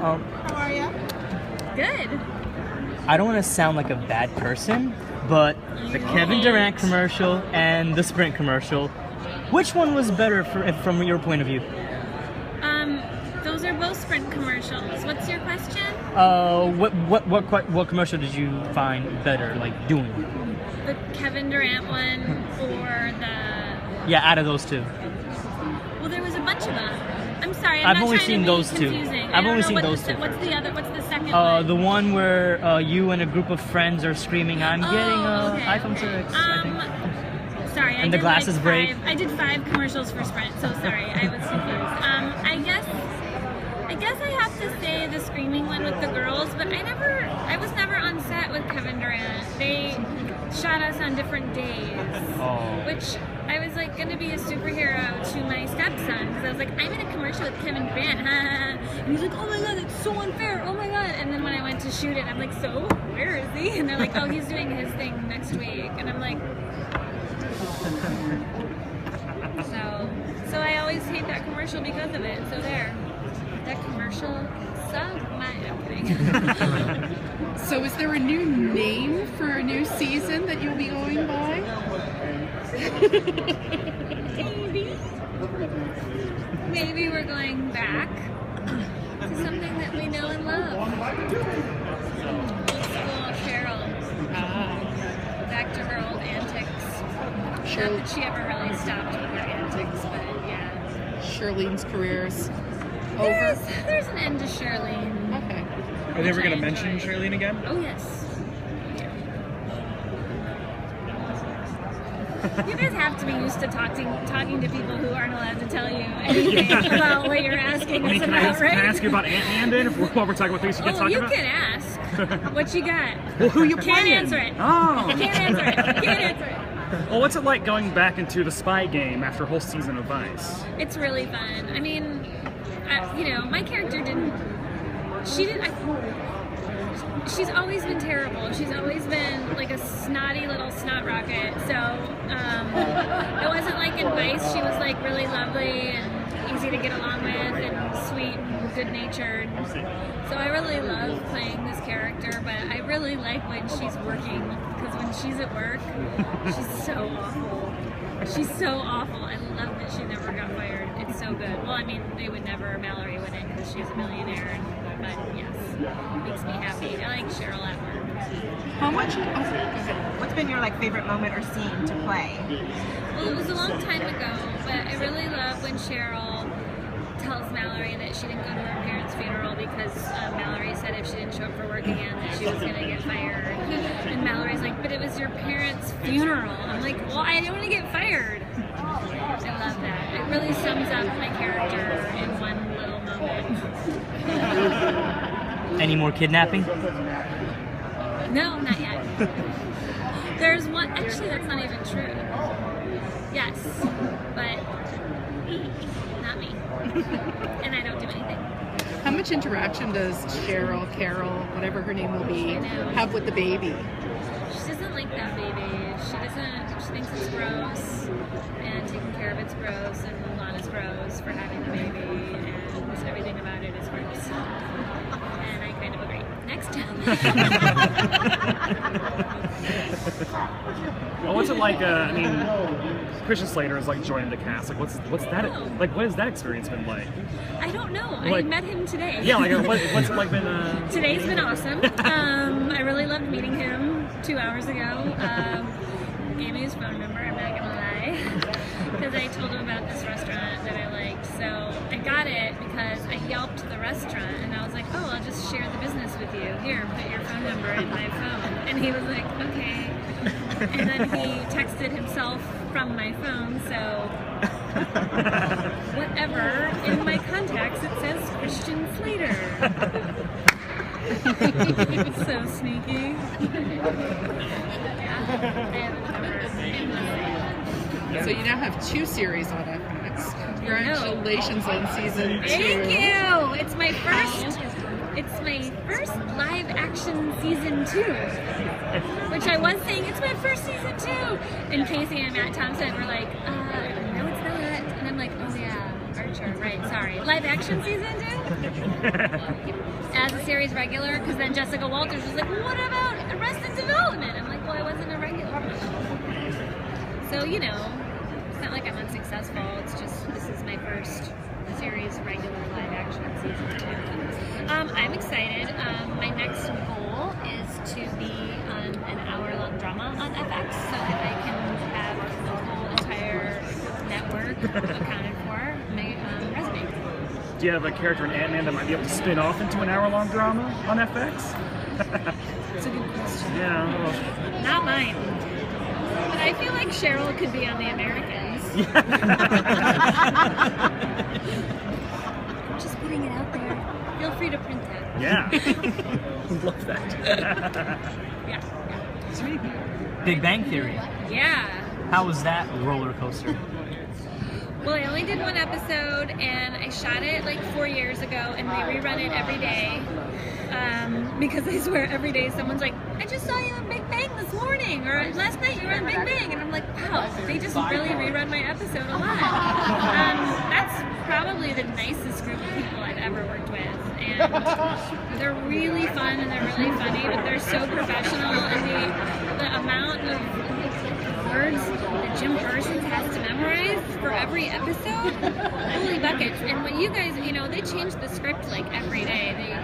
How are you? Good. I don't want to sound like a bad person, but the Kevin Durant commercial and the Sprint commercial, which one was better from your point of view? Those are both Sprint commercials. What's your question? What commercial did you find better, like doing? The Kevin Durant one or the... Yeah, out of those two. Well, there was a bunch of them. I'm sorry, I've only seen those two. I've only seen those two. What's the other? What's the second one? The one where you and a group of friends are screaming, "I'm getting an iPhone 6." I think. Sorry, and the glasses break. I did 5 commercials for Sprint, so sorry, I was confused. I guess I have to say the screaming one with the girls, but I was never on set with Kevin Durant. They shot us on different days, which I was like going to be a superhero to my stepson, because I was like, I'm in a commercial with Kevin Durant, and he's like, oh my god, that's so unfair, oh my god. And then when I went to shoot it, I'm like, so where is he? And they're like, oh, he's doing his thing next week. And I'm like, so I always hate that commercial because of it. So there, that commercial sucked. I'm kidding. So is there a new name for a new season that you'll be going by? Maybe we're going back to something that we know and love. Old school Cheryl. Back to her old antics. Not that she ever really stopped with her antics, but yeah. Charlene's career's over? There's an end to Charlene. Okay. Are they ever going to mention Charlene again? Oh, yes. You guys have to be used to talking to people who aren't allowed to tell you anything about what you're asking us about, right? Can I ask you about Ant-Man while we're talking about things you can't talk about? You can ask. What you got? Well, who you playing? Can't answer it. Oh. Can't answer it. Can't answer it. Well, what's it like going back into the spy game after a whole season of Vice? It's really fun. I mean, my character she's always been terrible. She's always been like a snotty little snot rocket. So it wasn't like in Vice. She was like really lovely and easy to get along with and sweet and good-natured. So I really love playing this character, but I really like when she's working, because when she's at work, she's so awful. She's so awful. I love that she never got fired. It's so good. Well, I mean, they would never, Mallory wouldn't, because she's a millionaire, but yes, it makes me happy. I like Cheryl at work. How much? What's been your favorite moment or scene to play? Well, it was a long time ago, but I really love when Cheryl tells Mallory that she didn't go to her parents' funeral because Mallory said if she didn't show up for work again that she was going to get fired. And Mallory's like, but it was your parents' funeral. I'm like, well, I didn't want to get fired. I love that. It really sums up my character in one little moment. Any more kidnapping? No, not yet. There's one, actually that's not even true. Yes, but not me. And I don't do anything. How much interaction does Cheryl, Carol, whatever her name will be, have with the baby? She doesn't like that baby. She thinks it's gross, and taking care of it's gross, and Lana's gross for having the baby, and everything about it is gross. And I kind of agree. Next. Well, what's it like? I mean, Christian Slater is like joining the cast. Like, what's that? Like, what has that experience been like? I don't know. Like, I met him today. Yeah, what's it like been? Today's been awesome. I really loved meeting him 2 hours ago. Gave me his phone number. I'm not gonna lie, because I told him about this restaurant that I liked. So I got it because I yelped the restaurant, and I was like, oh, I'll just share the business with you. Here, put your phone number in my phone. And he was like, okay. And then he texted himself from my phone, so whatever. In my contacts it says Christian Slater. So sneaky. So you now have 2 series on FX. Congratulations on season 2. Thank you. It's my first live action season 2. Which I was saying, it's my first season 2. And Casey and Matt Thompson were like, no, it's not. And I'm like, oh yeah, our October, right, sorry. Live action season 2? As a series regular, because then Jessica Walters was like, well, what about Arrested Development? I'm like, well, I wasn't a regular. So, you know, it's not like I'm unsuccessful, it's just, this is my first series regular live action season 2. I'm excited. My next goal is to be on an hour-long drama on FX, so that I can have the whole entire network accounted for my resume. Do you have a character in Ant-Man that might be able to spin off into an hour-long drama on FX? That's a good question. Yeah. Not mine. But I feel like Cheryl could be on The Americans. Just putting it out there. Feel free to print that. Yeah. Love that. Yeah. Big Bang Theory. Yeah. How was that roller coaster? Well, I only did one episode, and I shot it like 4 years ago, and they rerun it every day. Because I swear every day someone's like, I just saw you in Big Bang this morning, or last night you were in Big Bang, and I'm like, wow, they just really rerun my episode a lot. That's probably the nicest group of people I've ever worked with, and they're really fun and they're really funny, but they're so professional, and the amount of words that Jim Parsons has to memorize for every episode, holy buckets. And when you guys, you know, they change the script like every day. They,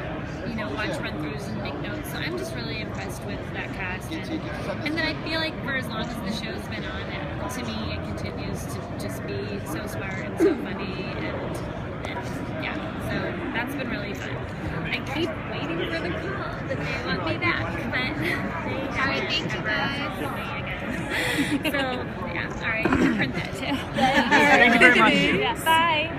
you know, watch run-throughs and make notes. So I'm just really impressed with that cast. And then I feel like for as long as the show's been on, to me, it continues to just be so smart and so funny. And yeah, so that's been really fun. I keep waiting for the call that they want me back, but they haven't ever called me again. So, yeah, all right, you can print that too. Thank you very much. Yeah, bye.